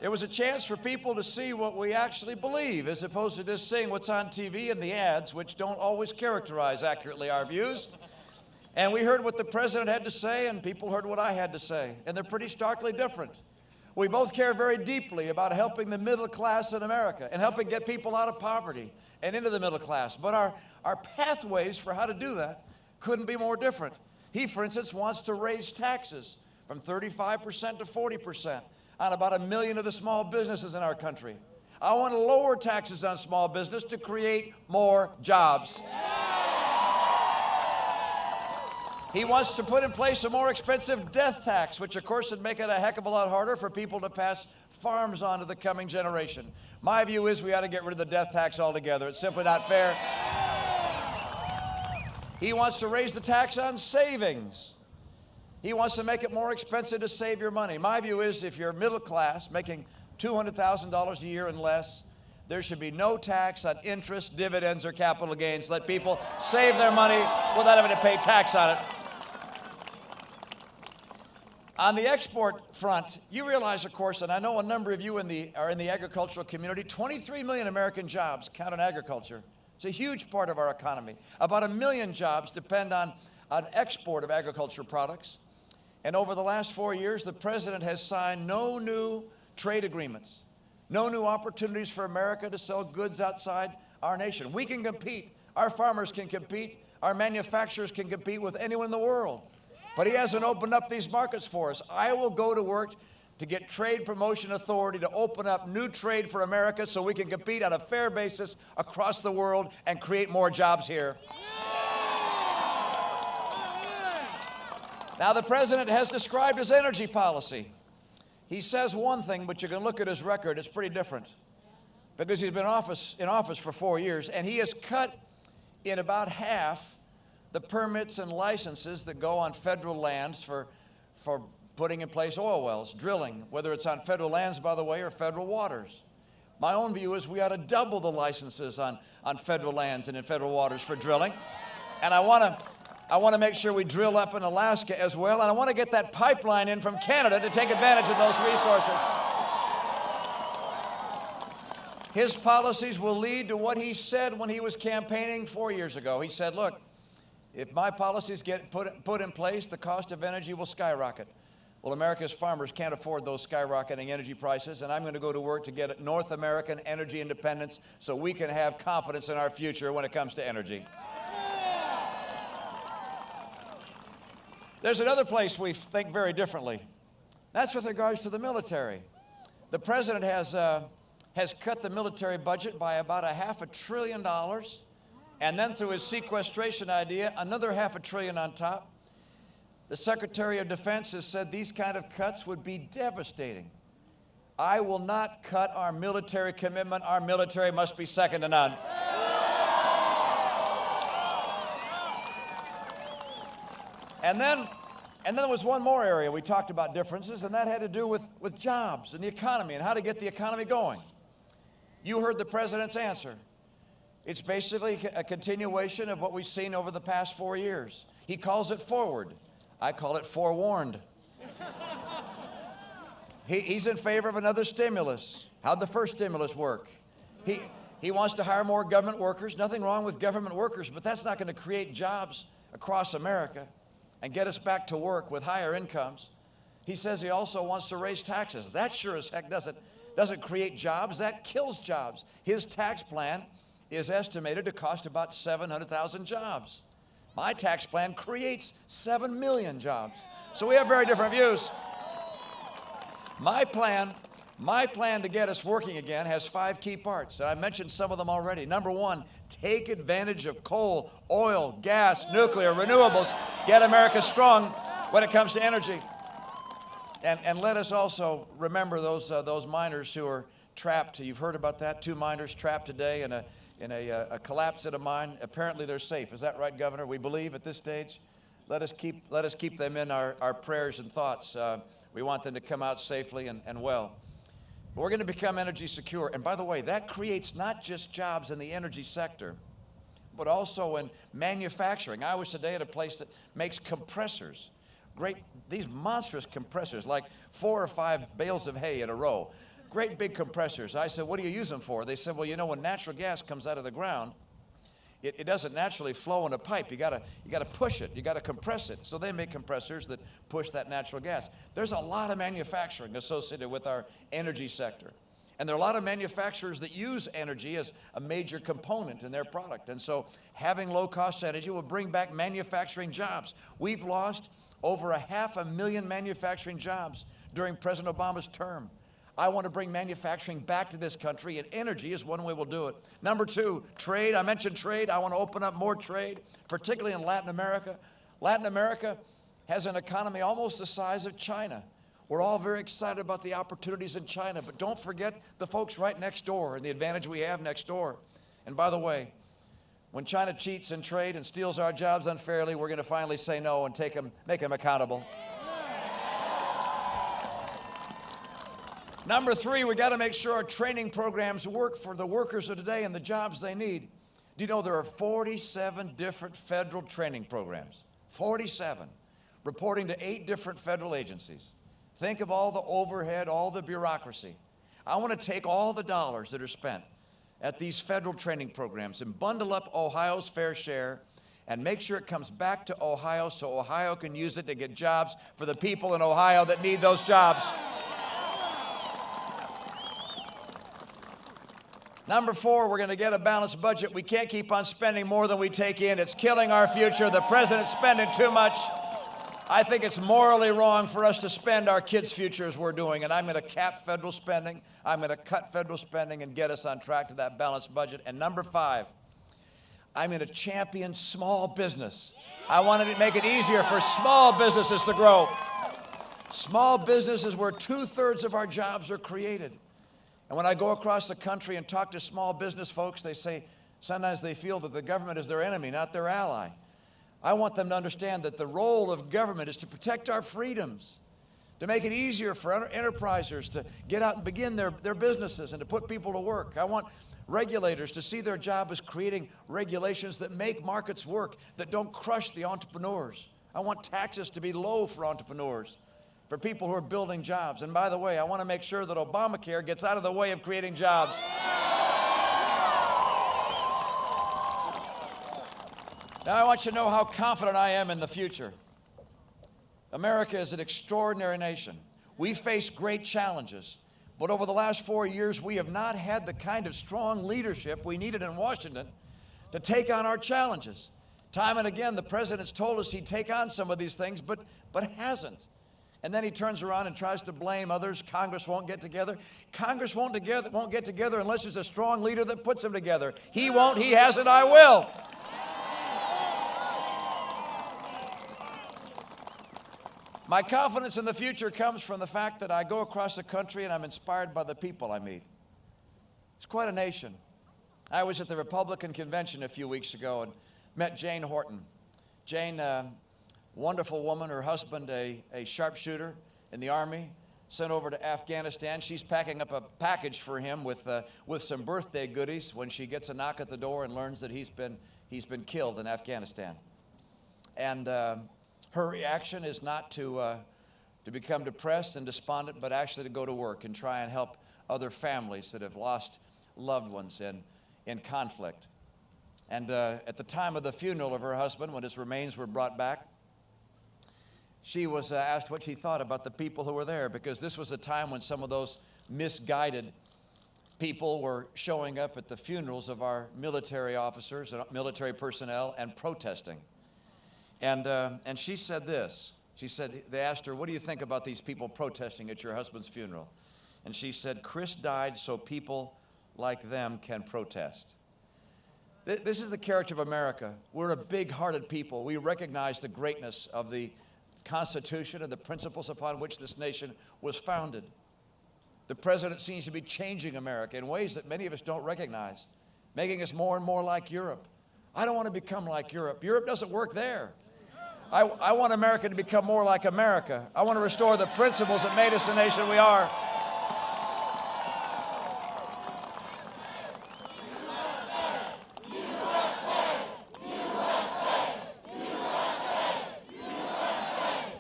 it was a chance for people to see what we actually believe, as opposed to just seeing what's on TV and the ads, which don't always characterize accurately our views. And we heard what the president had to say, and people heard what I had to say, and they're pretty starkly different. We both care very deeply about helping the middle class in America and helping get people out of poverty and into the middle class. But our pathways for how to do that couldn't be more different. He, for instance, wants to raise taxes from 35% to 40% on about 1 million of the small businesses in our country. I want to lower taxes on small business to create more jobs. He wants to put in place a more expensive death tax, which of course would make it a heck of a lot harder for people to pass farms on to the coming generation. My view is we ought to get rid of the death tax altogether. It's simply not fair. He wants to raise the tax on savings. He wants to make it more expensive to save your money. My view is if you're middle class, making $200,000 a year and less, there should be no tax on interest, dividends, or capital gains. Let people save their money without having to pay tax on it. On the export front, you realize, of course, and I know a number of you are in the agricultural community, 23 million American jobs count on agriculture. It's a huge part of our economy. About 1 million jobs depend on export of agricultural products. And over the last 4 years, the president has signed no new trade agreements, no new opportunities for America to sell goods outside our nation. We can compete. Our farmers can compete. Our manufacturers can compete with anyone in the world. But he hasn't opened up these markets for us. I will go to work to get trade promotion authority to open up new trade for America so we can compete on a fair basis across the world and create more jobs here. Now, the president has described his energy policy. He says one thing, but you can look at his record, it's pretty different. Because he's been in office for 4 years, and he has cut in about half the permits and licenses that go on federal lands for putting in place oil wells, drilling, whether it's on federal lands, by the way, or federal waters. My own view is we ought to double the licenses on federal lands and in federal waters for drilling. And I want to make sure we drill up in Alaska as well, and I want to get that pipeline in from Canada to take advantage of those resources. His policies will lead to what he said when he was campaigning 4 years ago. He said, look, if my policies get put in place, the cost of energy will skyrocket. Well, America's farmers can't afford those skyrocketing energy prices, and I'm going to go to work to get North American energy independence so we can have confidence in our future when it comes to energy. There's another place we think very differently. That's with regards to the military. The president has cut the military budget by about $500 billion, and then through his sequestration idea, another $500 billion on top. The Secretary of Defense has said these kind of cuts would be devastating. I will not cut our military commitment. Our military must be second to none. And then there was one more area we talked about differences, and that had to do with jobs and the economy and how to get the economy going. You heard the president's answer. It's basically a continuation of what we've seen over the past 4 years. He calls it forward. I call it forewarned. He's in favor of another stimulus. How'd the first stimulus work? He wants to hire more government workers. Nothing wrong with government workers, but that's not going to create jobs across America and get us back to work with higher incomes. He says he also wants to raise taxes. That sure as heck doesn't create jobs. That kills jobs. His tax plan is estimated to cost about 700,000 jobs. My tax plan creates 7 million jobs. So we have very different views. My plan to get us working again has 5 key parts. And I mentioned some of them already. Number 1, take advantage of coal, oil, gas, nuclear, renewables. Get America strong when it comes to energy. And let us also remember those miners who are trapped. You've heard about that. 2 miners trapped today in a collapse at a mine. Apparently they're safe. Is that right, Governor? We believe at this stage. Let us keep them in our prayers and thoughts. We want them to come out safely and well. But we're going to become energy secure. And by the way, that creates not just jobs in the energy sector, but also in manufacturing. I was today at a place that makes compressors. These monstrous compressors, like 4 or 5 bales of hay in a row. Great big compressors. I said, what do you use them for? They said, well, you know, when natural gas comes out of the ground, it doesn't naturally flow in a pipe. You gotta push it. You gotta compress it. So they make compressors that push that natural gas. There's a lot of manufacturing associated with our energy sector. And there are a lot of manufacturers that use energy as a major component in their product. And so having low-cost energy will bring back manufacturing jobs. We've lost over 500,000 manufacturing jobs during President Obama's term. I want to bring manufacturing back to this country, and energy is one way we'll do it. Number 2, trade. I mentioned trade. I want to open up more trade, particularly in Latin America. Latin America has an economy almost the size of China. We're all very excited about the opportunities in China, but don't forget the folks right next door and the advantage we have next door. And by the way, when China cheats in trade and steals our jobs unfairly, we're going to finally say no and make them accountable. Number 3, we got to make sure our training programs work for the workers of today and the jobs they need. Do you know there are 47 different federal training programs? 47, reporting to 8 different federal agencies. Think of all the overhead, all the bureaucracy. I want to take all the dollars that are spent at these federal training programs and bundle up Ohio's fair share and make sure it comes back to Ohio so Ohio can use it to get jobs for the people in Ohio that need those jobs. Number 4, we're going to get a balanced budget. We can't keep on spending more than we take in. It's killing our future. The president's spending too much. I think it's morally wrong for us to spend our kids' future as we're doing, and I'm going to cap federal spending. I'm going to cut federal spending and get us on track to that balanced budget. And number 5, I'm going to champion small business. I want to make it easier for small businesses to grow. Small business is where 2/3 of our jobs are created. And when I go across the country and talk to small business folks, they say sometimes they feel that the government is their enemy, not their ally. I want them to understand that the role of government is to protect our freedoms, to make it easier for enterprisers to get out and begin their businesses and to put people to work. I want regulators to see their job as creating regulations that make markets work, that don't crush the entrepreneurs. I want taxes to be low for entrepreneurs, for people who are building jobs. And by the way, I want to make sure that Obamacare gets out of the way of creating jobs. Now, I want you to know how confident I am in the future. America is an extraordinary nation. We face great challenges, but over the last 4 years, we have not had the kind of strong leadership we needed in Washington to take on our challenges. Time and again, the president's told us he'd take on some of these things, but hasn't. And then he turns around and tries to blame others. Congress won't get together. Congress won't get together unless there's a strong leader that puts them together. He won't, he hasn't, I will. My confidence in the future comes from the fact that I go across the country and I'm inspired by the people I meet. It's quite a nation. I was at the Republican convention a few weeks ago and met Jane Horton. Jane, wonderful woman, her husband, a sharpshooter in the Army, sent over to Afghanistan. She's packing up a package for him with some birthday goodies when she gets a knock at the door and learns that he's been killed in Afghanistan. And her reaction is not to become depressed and despondent, but actually to go to work and try and help other families that have lost loved ones in conflict. And at the time of the funeral of her husband, when his remains were brought back, she was asked what she thought about the people who were there, because this was a time when some of those misguided people were showing up at the funerals of our military officers and military personnel and protesting. And she said this. She said, they asked her, what do you think about these people protesting at your husband's funeral? And she said, Chris died so people like them can protest. This is the character of America. We're a big-hearted people. We recognize the greatness of the Constitution and the principles upon which this nation was founded. The president seems to be changing America in ways that many of us don't recognize, making us more and more like Europe. I don't want to become like Europe. Europe doesn't work there. I want America to become more like America. I want to restore the principles that made us the nation we are.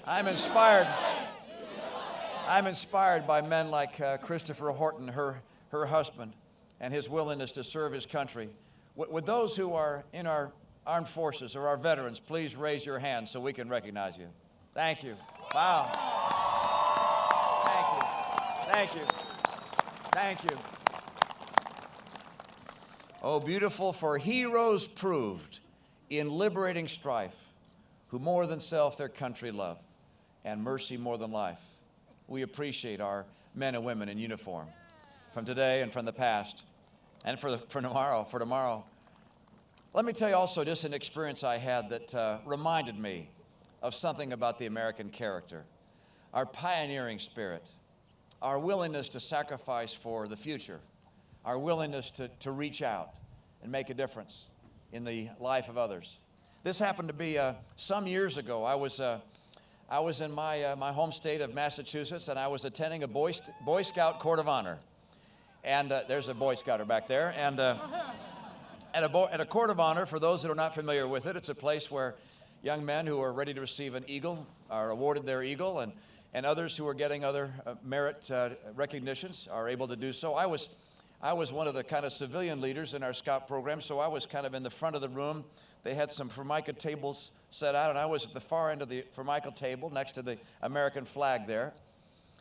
I'm inspired by men like Christopher Horton, her husband, and his willingness to serve his country. Would those who are in our armed forces or our veterans please raise your hands so we can recognize you? Thank you. Wow. Thank you. Thank you. Thank you. Oh, beautiful, for heroes proved in liberating strife, who more than self their country love, and mercy more than life. We appreciate our men and women in uniform from today and from the past, and for tomorrow. Let me tell you also just an experience I had that reminded me of something about the American character. Our pioneering spirit, our willingness to sacrifice for the future, our willingness to reach out and make a difference in the life of others. This happened to be some years ago. I was in my home state of Massachusetts, and I was attending a Boy Scout Court of Honor. And there's a Boy Scouter back there. And at a Court of Honor, for those that are not familiar with it, it's a place where young men who are ready to receive an eagle are awarded their eagle, and others who are getting other merit recognitions are able to do so. I was one of the kind of civilian leaders in our Scout program, so I was kind of in the front of the room. They had some Formica tables set out, and I was at the far end of the Formica table next to the American flag there.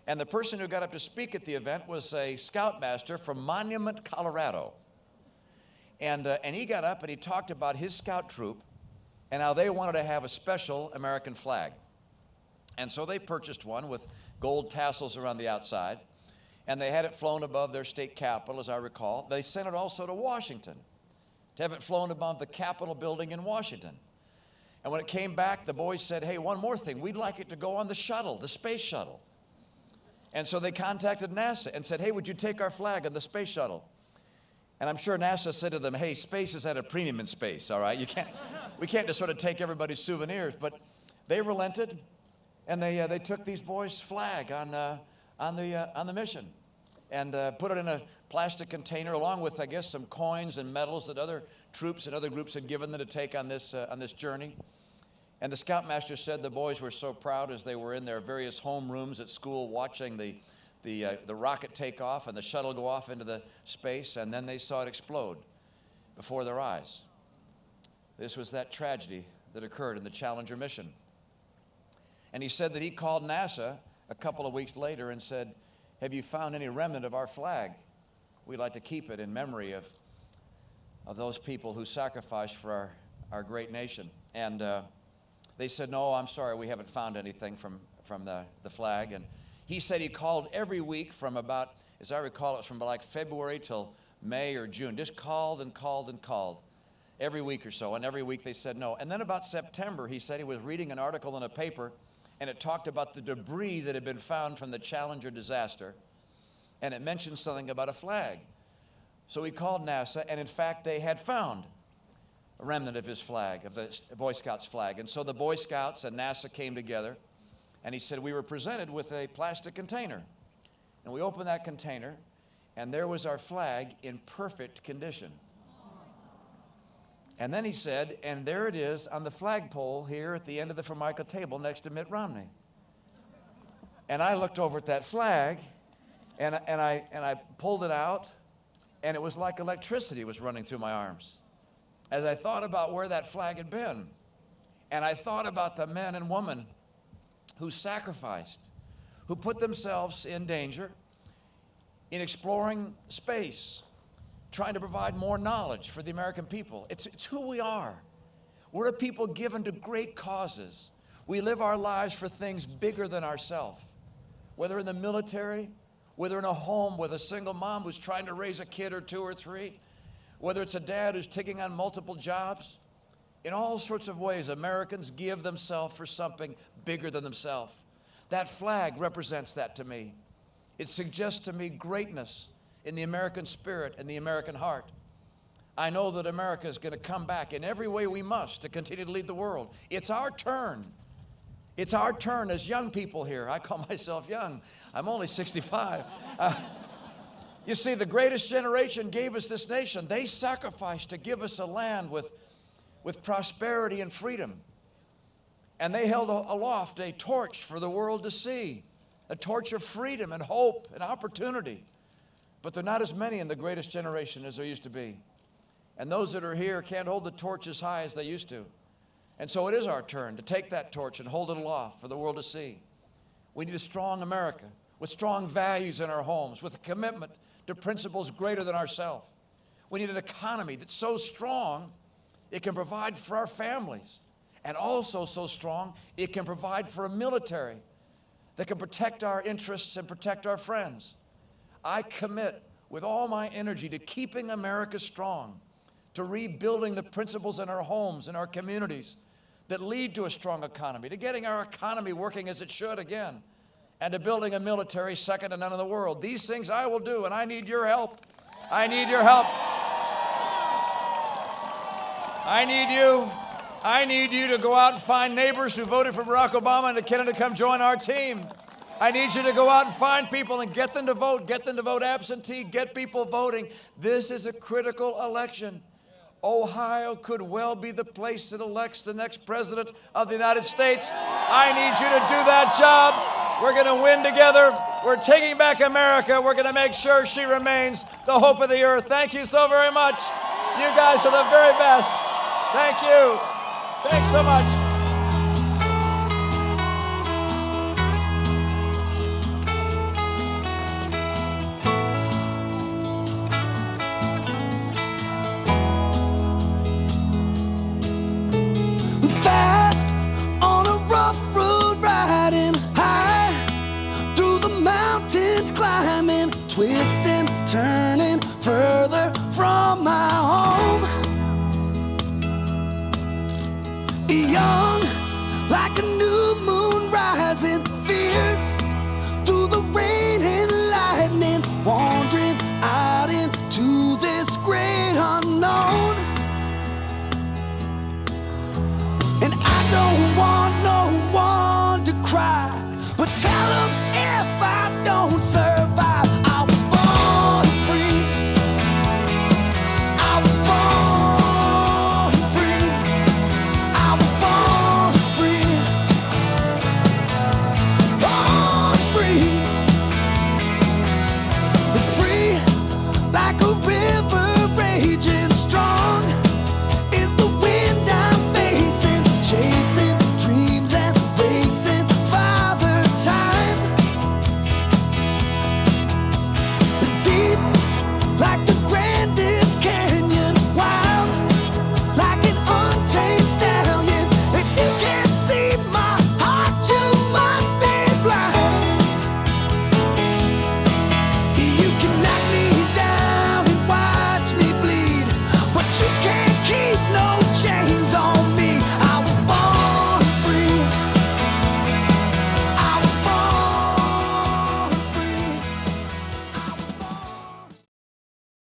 And the person who got up to speak at the event was a Scoutmaster from Monument, Colorado. And he got up and he talked about his Scout troop and how they wanted to have a special American flag. And so they purchased one with gold tassels around the outside, and they had it flown above their state capitol, as I recall. They sent it also to Washington, to have it flown above the Capitol building in Washington. And when it came back, the boys said, hey, one more thing, we'd like it to go on the shuttle, the space shuttle. And so they contacted NASA and said, hey, would you take our flag on the space shuttle? And I'm sure NASA said to them, hey, space is at a premium in space, all right? We can't just sort of take everybody's souvenirs. But they relented, and they took these boys' flag on the mission and put it in a plastic container along with, I guess, some coins and medals that other troops and other groups had given them to take on this journey. And the scoutmaster said the boys were so proud as they were in their various home rooms at school watching the rocket take off and the shuttle go off into the space, and then they saw it explode before their eyes. This was that tragedy that occurred in the Challenger mission. And he said that he called NASA a couple of weeks later and said, have you found any remnant of our flag? We'd like to keep it in memory of those people who sacrificed for our great nation. And they said, no, I'm sorry, we haven't found anything from the flag. And he said he called every week from about, as I recall, it was from like February till May or June. Just called and called and called every week or so. And every week they said no. And then about September, he said he was reading an article in a paper, and it talked about the debris that had been found from the Challenger disaster. And it mentioned something about a flag. So he called NASA, and in fact, they had found a remnant of his flag, of the Boy Scouts flag. And so the Boy Scouts and NASA came together, and he said, we were presented with a plastic container. And we opened that container, and there was our flag in perfect condition. And then he said, and there it is on the flagpole here at the end of the Formica table next to Mitt Romney. And I looked over at that flag, and I pulled it out, and it was like electricity was running through my arms as I thought about where that flag had been. And I thought about the men and women who sacrificed, who put themselves in danger in exploring space, trying to provide more knowledge for the American people. It's who we are. We're a people given to great causes. We live our lives for things bigger than ourselves. Whether in the military, whether in a home with a single mom who's trying to raise a kid or two or three, whether it's a dad who's taking on multiple jobs. In all sorts of ways, Americans give themselves for something bigger than themselves. That flag represents that to me. It suggests to me greatness in the American spirit and the American heart. I know that America is going to come back in every way we must to continue to lead the world. It's our turn. It's our turn as young people here. I call myself young. I'm only 65. You see, the greatest generation gave us this nation. They sacrificed to give us a land with prosperity and freedom. And they held aloft a torch for the world to see, a torch of freedom and hope and opportunity. But there are not as many in the greatest generation as there used to be. And those that are here can't hold the torch as high as they used to. And so it is our turn to take that torch and hold it aloft for the world to see. We need a strong America with strong values in our homes, with a commitment to principles greater than ourselves. We need an economy that's so strong it can provide for our families, and also so strong it can provide for a military that can protect our interests and protect our friends. I commit with all my energy to keeping America strong, to rebuilding the principles in our homes and our communities that lead to a strong economy, to getting our economy working as it should again, and to building a military second to none in the world. These things I will do, and I need your help. I need your help. I need you to go out and find neighbors who voted for Barack Obama and to come join our team. I need you to go out and find people and get them to vote absentee, get people voting. This is a critical election. Ohio could well be the place that elects the next president of the United States. I need you to do that job. We're going to win together. We're taking back America. We're going to make sure she remains the hope of the earth. Thank you so very much. You guys are the very best. Thank you. Thanks so much.